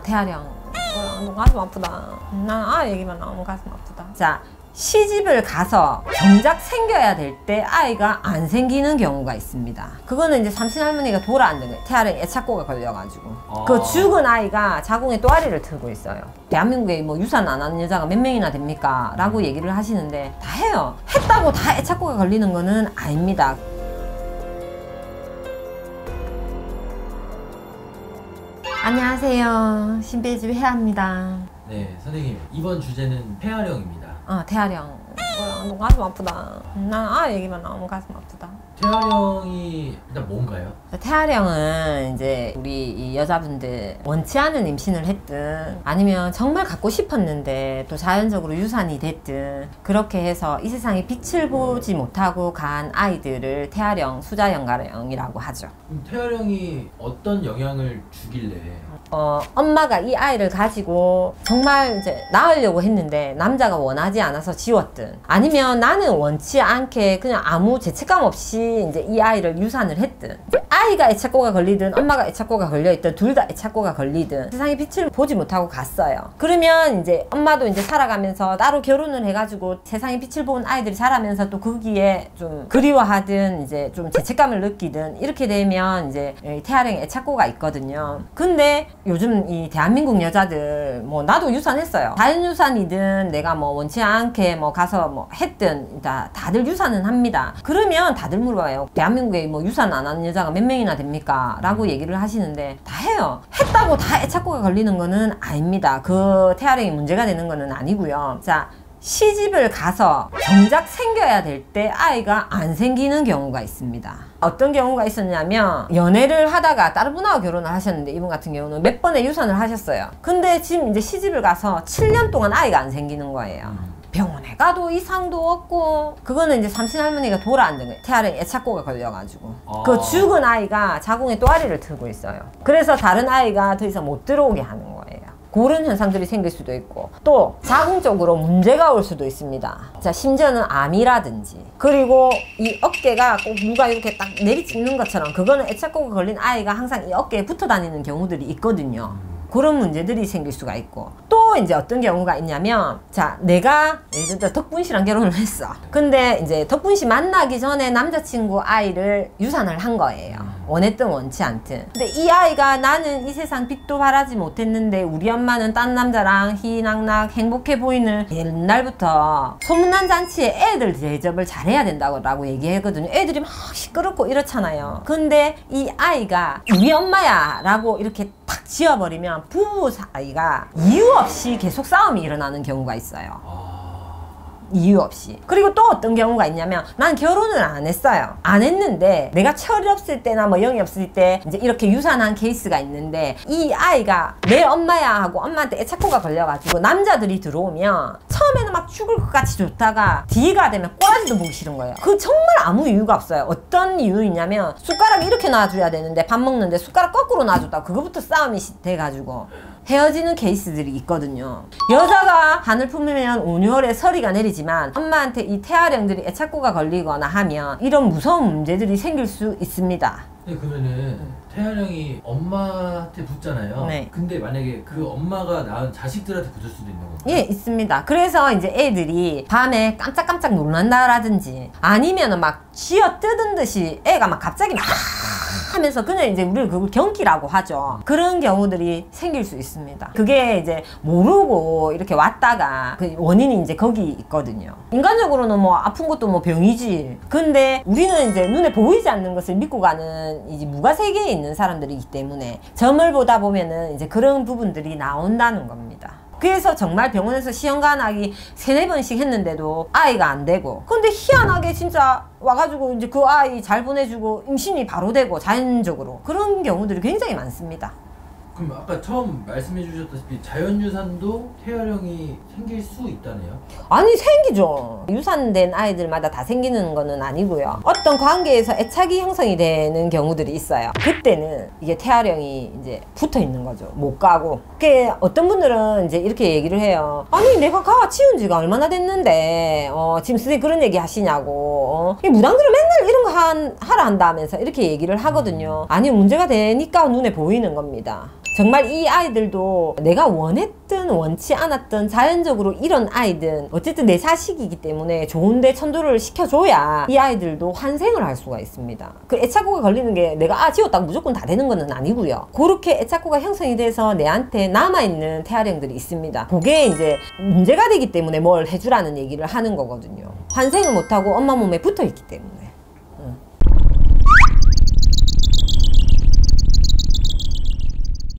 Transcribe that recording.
태아령. 너무 가슴 아프다. 난 얘기만 나오면 가슴 아프다. 자, 시집을 가서 정작 생겨야 될 때 아이가 안 생기는 경우가 있습니다. 그거는 이제 삼신할머니가 돌아앉은 거예요. 태아령 애착고가 걸려가지고. 그 죽은 아이가 자궁에 또아리를 틀고 있어요. 대한민국에 뭐 유산 안 하는 여자가 몇 명이나 됩니까? 라고 얘기를 하시는데 다 해요. 했다고 다 애착고가 걸리는 거는 아닙니다. 안녕하세요. 신비의 혜아입니다. 네, 선생님, 이번 주제는 태아령입니다. 태아령. 너무 가슴 아프다. 난 얘기만 나오면 가슴 아프다. 태아령이 일단 뭔가요? 태아령은 이제 우리 이 여자분들 원치 않은 임신을 했든 아니면 정말 갖고 싶었는데 또 자연적으로 유산이 됐든 그렇게 해서 이 세상에 빛을 보지 못하고 간 아이들을 태아령, 수자연가령이라고 하죠. 그럼 태아령이 어떤 영향을 주길래? 엄마가 이 아이를 가지고 정말 이제 낳으려고 했는데 남자가 원하지 않아서 지웠든 아니면 나는 원치 않게 그냥 아무 죄책감 없이 이제 이 아이를 유산을 했든 아이가 애착고가 걸리든 엄마가 애착고가 걸려있든 둘 다 애착고가 걸리든 세상에 빛을 보지 못하고 갔어요. 그러면 이제 엄마도 이제 살아가면서 따로 결혼을 해가지고 세상에 빛을 본 아이들이 자라면서 또 거기에 좀 그리워하든 이제 좀 죄책감을 느끼든 이렇게 되면 이제 태아령에 애착고가 있거든요. 근데 요즘 이 대한민국 여자들 뭐 나도 유산했어요. 자연유산이든 내가 뭐 원치 않게 뭐 가서 뭐 했든 다들 유산은 합니다. 그러면 다들 물어봐요. 대한민국에 뭐 유산 안 하는 여자가 몇 명이나 됩니까? 라고 얘기를 하시는데 다 해요. 했다고 다 애착고가 걸리는 거는 아닙니다. 그 태아령이 문제가 되는 거는 아니고요. 자, 시집을 가서 정작 생겨야 될 때 아이가 안 생기는 경우가 있습니다. 어떤 경우가 있었냐면 연애를 하다가 다른 분하고 결혼을 하셨는데 이분 같은 경우는 몇 번의 유산을 하셨어요. 근데 지금 이제 시집을 가서 7년 동안 아이가 안 생기는 거예요. 병원에 가도 이상도 없고 그거는 이제 삼신할머니가 돌아앉은 거예요. 태아령 애착고가 걸려가지고 그 죽은 아이가 자궁에 또아리를 틀고 있어요. 그래서 다른 아이가 더 이상 못 들어오게 하는 거예요. 그런 현상들이 생길 수도 있고 또 자궁 쪽으로 문제가 올 수도 있습니다. 자, 심지어는 암이라든지 그리고 이 어깨가 꼭 누가 이렇게 딱 내리찍는 것처럼 그거는 애착고가 걸린 아이가 항상 이 어깨에 붙어 다니는 경우들이 있거든요. 그런 문제들이 생길 수가 있고 또 이제 어떤 경우가 있냐면 자, 내가 예를 들어 덕분 씨랑 결혼을 했어. 근데 이제 덕분 씨 만나기 전에 남자친구 아이를 유산을 한 거예요. 원했든 원치 않든. 근데 이 아이가 나는 이 세상 빛도 바라지 못했는데 우리 엄마는 딴 남자랑 희낙낙 행복해 보이는 옛날부터 소문난 잔치에 애들 대접을 잘해야 된다고 얘기하거든요. 애들이 막 시끄럽고 이렇잖아요. 근데 이 아이가 우리 엄마야 라고 이렇게 탁 지어버리면 부부 사이가 이유 없이 계속 싸움이 일어나는 경우가 있어요. 이유 없이. 그리고 또 어떤 경우가 있냐면 난 결혼을 안 했어요. 안 했는데 내가 철이 없을 때나 뭐 영이 없을 때 이제 이렇게 유산한 케이스가 있는데 이 아이가 내 엄마야 하고 엄마한테 애착고가 걸려가지고 남자들이 들어오면 처음에는 막 죽을 것 같이 좋다가 뒤가 되면 꼬라지도 보기 싫은 거예요. 그 정말 아무 이유가 없어요. 어떤 이유냐면 숟가락 이렇게 놔줘야 되는데 밥 먹는데 숟가락 거꾸로 놔줬다고 그거부터 싸움이 돼가지고 헤어지는 케이스들이 있거든요. 여자가 한을 품으면 5, 6월에 서리가 내리지만 엄마한테 이 태아령들이 애착고가 걸리거나 하면 이런 무서운 문제들이 생길 수 있습니다. 네, 그러면은 태아령이 엄마한테 붙잖아요. 네. 근데 만약에 그 엄마가 낳은 자식들한테 붙을 수도 있는 건가요? 예, 있습니다. 그래서 이제 애들이 밤에 깜짝깜짝 놀란다라든지 아니면은 막 쥐어 뜯은 듯이 애가 막 갑자기 막 하면서 그냥 이제 우리를 그걸 경기라고 하죠. 그런 경우들이 생길 수 있습니다. 그게 이제 모르고 이렇게 왔다가 그 원인이 이제 거기 있거든요. 인간적으로는 뭐 아픈 것도 뭐 병이지. 근데 우리는 이제 눈에 보이지 않는 것을 믿고 가는 이제 무가세계에 있는 사람들이기 때문에 점을 보다 보면은 이제 그런 부분들이 나온다는 겁니다. 그래서 정말 병원에서 시험관하기 3-4번씩 했는데도 아이가 안 되고 근데 희한하게 진짜 와가지고 이제 그 아이 잘 보내주고 임신이 바로 되고 자연적으로 그런 경우들이 굉장히 많습니다. 그럼 아까 처음 말씀해 주셨다시피 자연유산도 태아령이 생길 수 있다네요? 아니, 생기죠. 유산된 아이들마다 다 생기는 거는 아니고요. 어떤 관계에서 애착이 형성이 되는 경우들이 있어요. 그때는 이게 태아령이 이제 붙어 있는 거죠. 못 가고. 그게 어떤 분들은 이제 이렇게 얘기를 해요. 아니, 내가 가 치운 지가 얼마나 됐는데 지금 선생님 그런 얘기 하시냐고. 무당들은 맨날 이런 거 하라 한다면서 이렇게 얘기를 하거든요. 아니, 문제가 되니까 눈에 보이는 겁니다. 정말 이 아이들도 내가 원했든 원치 않았든 자연적으로 이런 아이든 어쨌든 내 자식이기 때문에 좋은데 천도를 시켜줘야 이 아이들도 환생을 할 수가 있습니다. 그 애착고가 걸리는 게 내가 지웠다고 무조건 다 되는 건 아니고요. 그렇게 애착고가 형성이 돼서 내한테 남아있는 태아령들이 있습니다. 그게 이제 문제가 되기 때문에 뭘 해주라는 얘기를 하는 거거든요. 환생을 못하고 엄마 몸에 붙어있기 때문에.